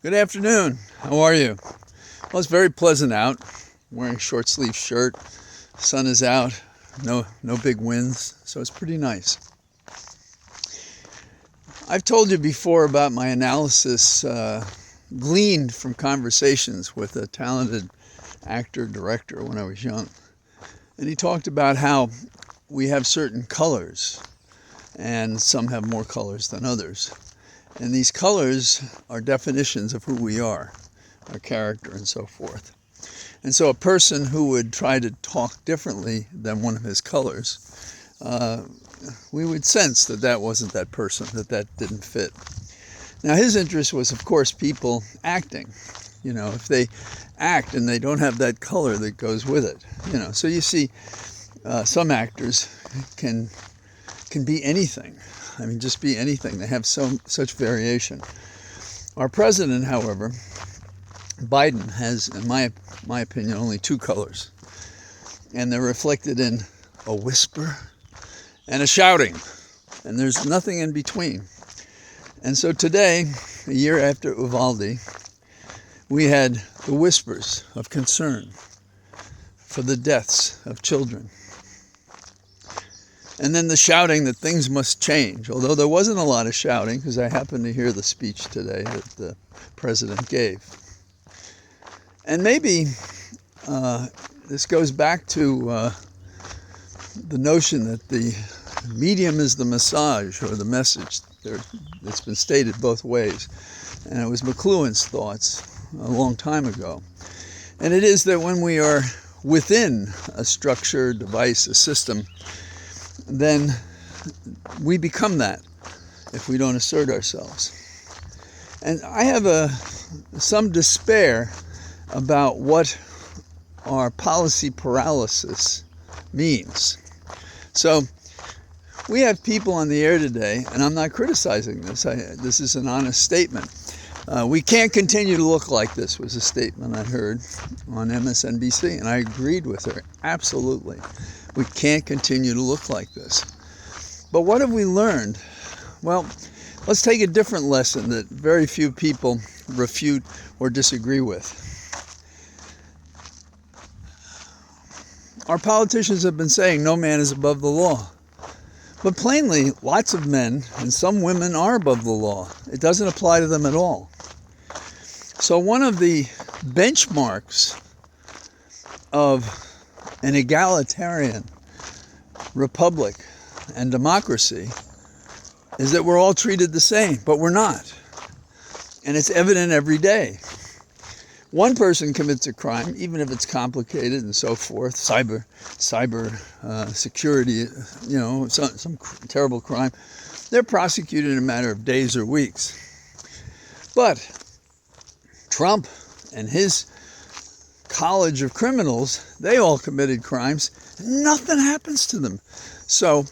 Good afternoon. How are you? Well, it's very pleasant out. I'm wearing a short sleeve shirt. Sun is out. No big winds, so it's pretty nice. I've told you before about my analysis gleaned from conversations with a talented actor-director when I was young. And he talked about how we have certain colors, and some have more colors than others. And these colors are definitions of who we are, our character and so forth. And so a person who would try to talk differently than one of his colors, we would sense that that wasn't that person, that didn't fit. Now his interest was, of course, people acting. You know, if they act and they don't have that color that goes with it. You know, so you see some actors can be anything. I mean, just be anything. They have such variation. Our president, however, Biden, has, in my opinion, only two colors. And they're reflected in a whisper and a shouting. And there's nothing in between. And so today, a year after Uvalde, we had the whispers of concern for the deaths of children. And then the shouting that things must change, although there wasn't a lot of shouting, because I happened to hear the speech today that the president gave. And maybe this goes back to the notion that the medium is the massage, or the message. It's been stated both ways. And it was McLuhan's thoughts a long time ago. And it is that when we are within a structure, device, a system, then we become that if we don't assert ourselves. And I have some despair about what our policy paralysis means. So we have people on the air today, and I'm not criticizing this. This is an honest statement. We can't continue to look like this, was a statement I heard on MSNBC, and I agreed with her, absolutely. We can't continue to look like this. But what have we learned? Well, let's take a different lesson that very few people refute or disagree with. Our politicians have been saying no man is above the law. But plainly, lots of men and some women are above the law. It doesn't apply to them at all. So one of the benchmarks of an egalitarian republic and democracy is that we're all treated the same, but we're not. And it's evident every day. One person commits a crime, even if it's complicated and so forth, cyber security, you know, some terrible crime, they're prosecuted in a matter of days or weeks. But Trump and his college of criminals, they all committed crimes, and nothing happens to them. So,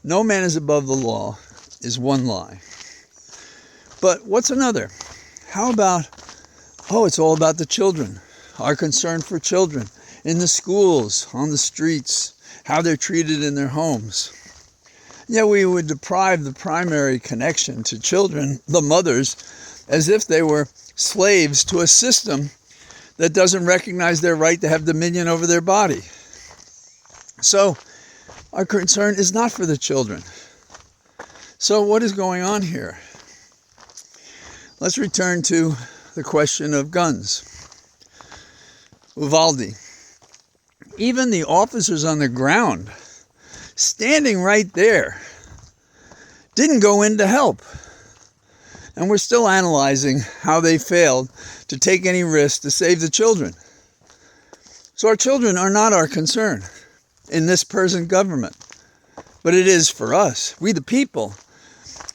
no man is above the law is one lie. But what's another? How about, it's all about the children, our concern for children in the schools, on the streets, how they're treated in their homes. Yeah, we would deprive the primary connection to children, the mothers, as if they were slaves to a system that doesn't recognize their right to have dominion over their body. So, our concern is not for the children. So what is going on here? Let's return to the question of guns. Uvalde. Even the officers on the ground, standing right there, didn't go in to help. And we're still analyzing how they failed to take any risk to save the children. So our children are not our concern in this present government. But it is for us, we the people.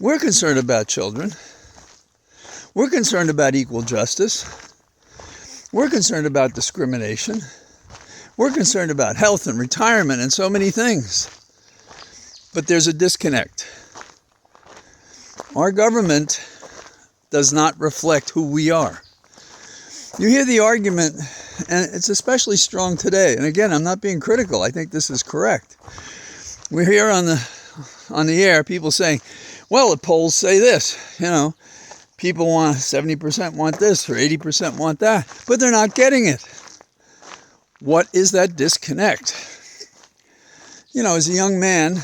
We're concerned about children. We're concerned about equal justice. We're concerned about discrimination. We're concerned about health and retirement and so many things. But there's a disconnect. Our government does not reflect who we are. You hear the argument, and it's especially strong today. And again, I'm not being critical. I think this is correct. We hear on the air people saying, well, the polls say this, People want 70% want this or 80% want that, but they're not getting it. What is that disconnect? You know, as a young man,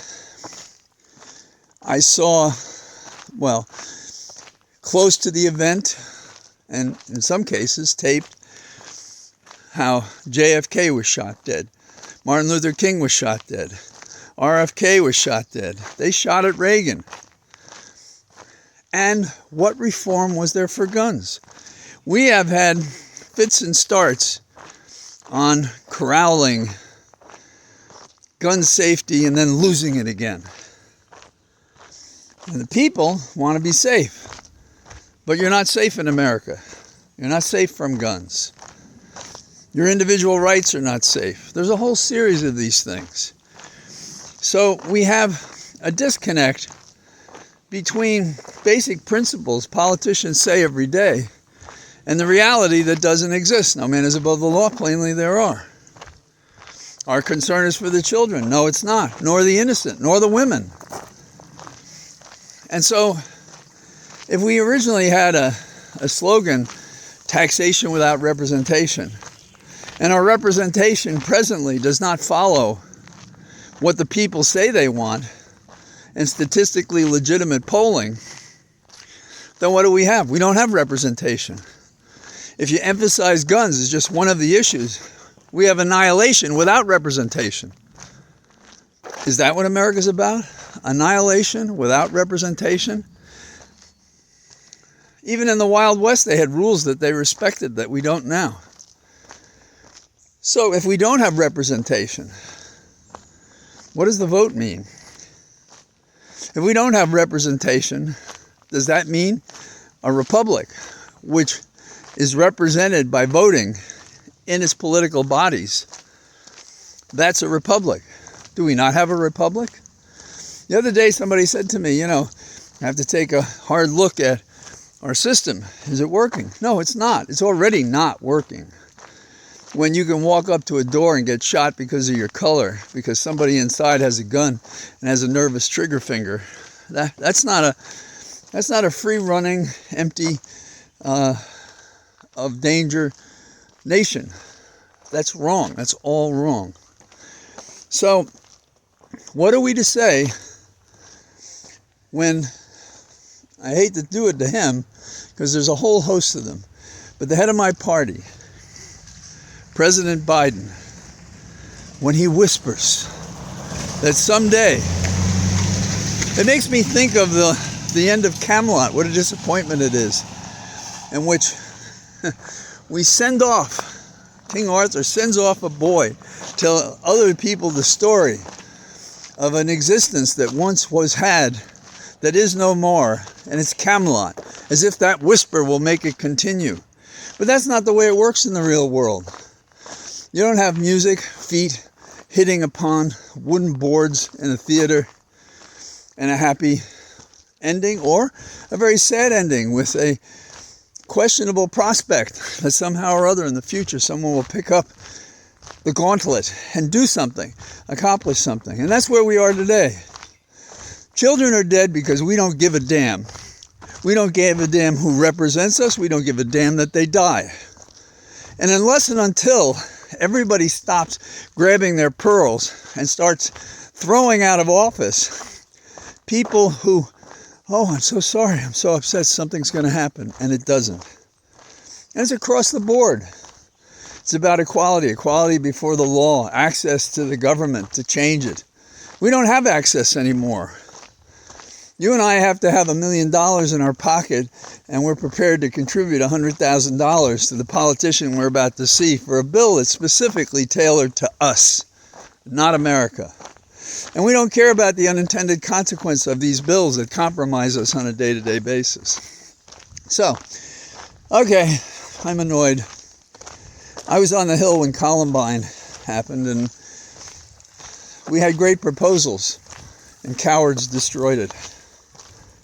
I saw, well, close to the event, and in some cases taped, how JFK was shot dead. Martin Luther King was shot dead. RFK was shot dead. They shot at Reagan. And what reform was there for guns? We have had fits and starts on corralling gun safety and then losing it again. And the people want to be safe. But you're not safe in America. You're not safe from guns. Your individual rights are not safe. There's a whole series of these things. So we have a disconnect between basic principles politicians say every day and the reality that doesn't exist. No man is above the law, plainly there are. Our concern is for the children. No, it's not. Nor the innocent, nor the women. And so, if we originally had a slogan, taxation without representation, and our representation presently does not follow what the people say they want, and statistically legitimate polling, then what do we have? We don't have representation. If you emphasize guns as just one of the issues, we have annihilation without representation. Is that what America's about? Annihilation without representation? Even in the Wild West, they had rules that they respected that we don't now. So if we don't have representation, what does the vote mean? If we don't have representation, does that mean a republic, which is represented by voting in its political bodies? That's a republic. Do we not have a republic? The other day somebody said to me, I have to take a hard look at our system. Is it working? No, it's not. It's already not working. When you can walk up to a door and get shot because of your color, because somebody inside has a gun and has a nervous trigger finger, that's not a free-running, empty, of danger nation. That's wrong. That's all wrong. So, what are we to say when, I hate to do it to him, because there's a whole host of them, but the head of my party, President Biden, when he whispers that someday, it makes me think of the end of Camelot, what a disappointment it is, in which we send off, King Arthur sends off a boy to tell other people the story of an existence that once was had, that is no more, and it's Camelot, as if that whisper will make it continue. But that's not the way it works in the real world. You don't have music, feet hitting upon wooden boards in a theater and a happy ending, or a very sad ending with a questionable prospect that somehow or other in the future someone will pick up the gauntlet and do something, accomplish something. And that's where we are today. Children are dead because we don't give a damn. We don't give a damn who represents us. We don't give a damn that they die. And unless and until everybody stops grabbing their pearls and starts throwing out of office people who, oh, I'm so sorry, I'm so upset, something's going to happen, and it doesn't. And it's across the board. It's about equality before the law, access to the government to change it. We don't have access anymore. You and I have to have $1 million in our pocket, and we're prepared to contribute $100,000 to the politician we're about to see for a bill that's specifically tailored to us, not America. And we don't care about the unintended consequence of these bills that compromise us on a day-to-day basis. So, okay, I'm annoyed. I was on the Hill when Columbine happened, and we had great proposals, and cowards destroyed it.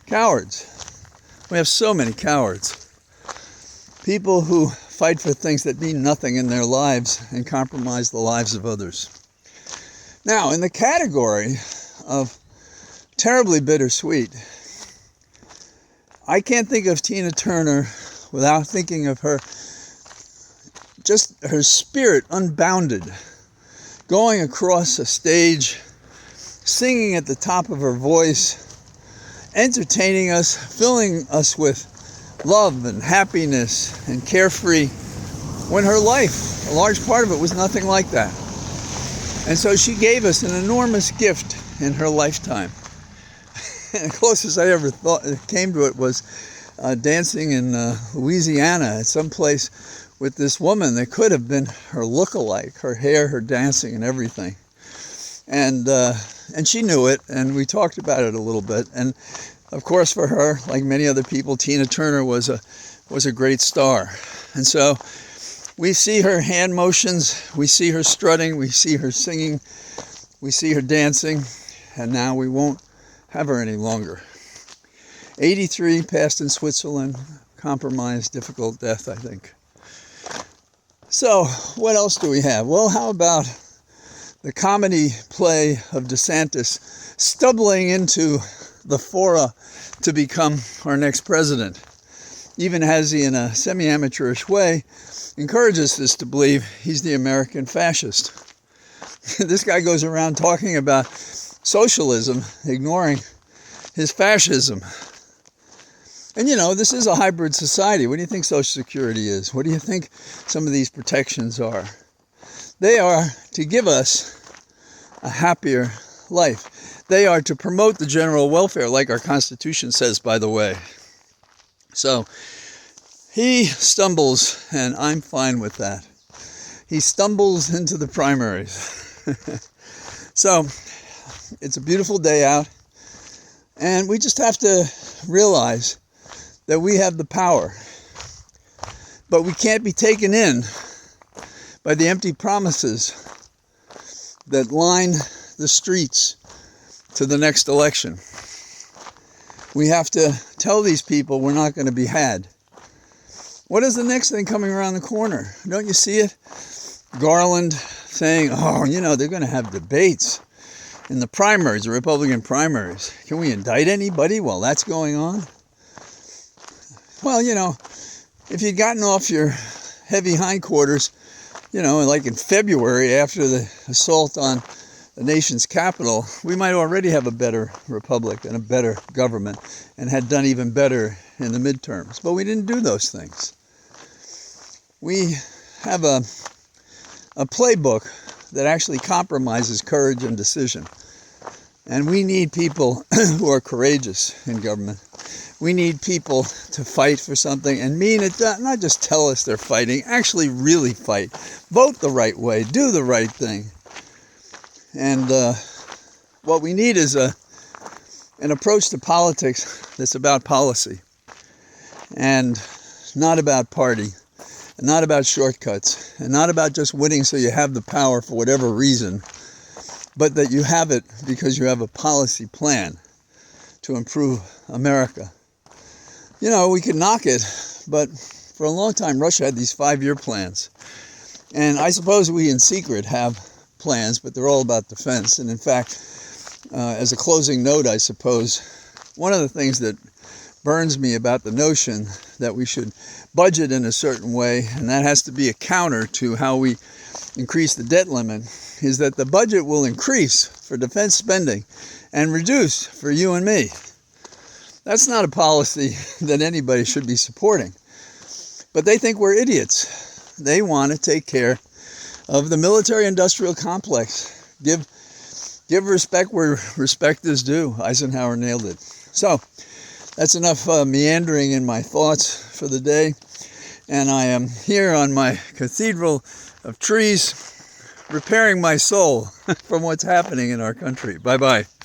Cowards. We have so many cowards. People who fight for things that mean nothing in their lives and compromise the lives of others. Now, in the category of terribly bittersweet, I can't think of Tina Turner without thinking of her, just her spirit unbounded, going across a stage, singing at the top of her voice, entertaining us, filling us with love and happiness and carefree, when her life, a large part of it, was nothing like that. And so she gave us an enormous gift in her lifetime. And the closest I ever came to it was dancing in Louisiana at some place with this woman that could have been her look-alike, her hair, her dancing, and everything. And she knew it, and we talked about it a little bit. And of course, for her, like many other people, Tina Turner was a great star. And so we see her hand motions, we see her strutting, we see her singing, we see her dancing, and now we won't have her any longer. 83, passed in Switzerland, compromised, difficult death, I think. So, what else do we have? Well, how about the comedy play of DeSantis stumbling into the fora to become our next president, even as he, in a semi-amateurish way, encourages us to believe he's the American fascist. This guy goes around talking about socialism, ignoring his fascism. And you know, this is a hybrid society. What do you think Social Security is? What do you think some of these protections are? They are to give us a happier life. They are to promote the general welfare, like our Constitution says, by the way. So he stumbles, and I'm fine with that. He stumbles into the primaries. So it's a beautiful day out, and we just have to realize that we have the power. But we can't be taken in by the empty promises that line the streets to the next election. We have to tell these people we're not going to be had. What is the next thing coming around the corner? Don't you see it? Garland saying, oh, you know, they're going to have debates in the primaries, the Republican primaries. Can we indict anybody while that's going on? Well, you know, if you'd gotten off your heavy hindquarters, you know, like in February after the assault on the nation's capital, we might already have a better republic and a better government and had done even better in the midterms. But we didn't do those things. We have a playbook that actually compromises courage and decision. And we need people who are courageous in government. We need people to fight for something and mean it, not just tell us they're fighting, actually really fight. Vote the right way, do the right thing. And what we need is an approach to politics that's about policy and not about party, and not about shortcuts, and not about just winning so you have the power for whatever reason, but that you have it because you have a policy plan to improve America. You know, we could knock it, but for a long time Russia had these 5-year plans. And I suppose we in secret have plans, but they're all about defense. And in fact, as a closing note, I suppose, one of the things that burns me about the notion that we should budget in a certain way, and that has to be a counter to how we increase the debt limit, is that the budget will increase for defense spending and reduce for you and me. That's not a policy that anybody should be supporting. But they think we're idiots. They want to take care of the military-industrial complex. Give respect where respect is due. Eisenhower nailed it. So that's enough meandering in my thoughts for the day. And I am here on my cathedral of trees, repairing my soul from what's happening in our country. Bye-bye.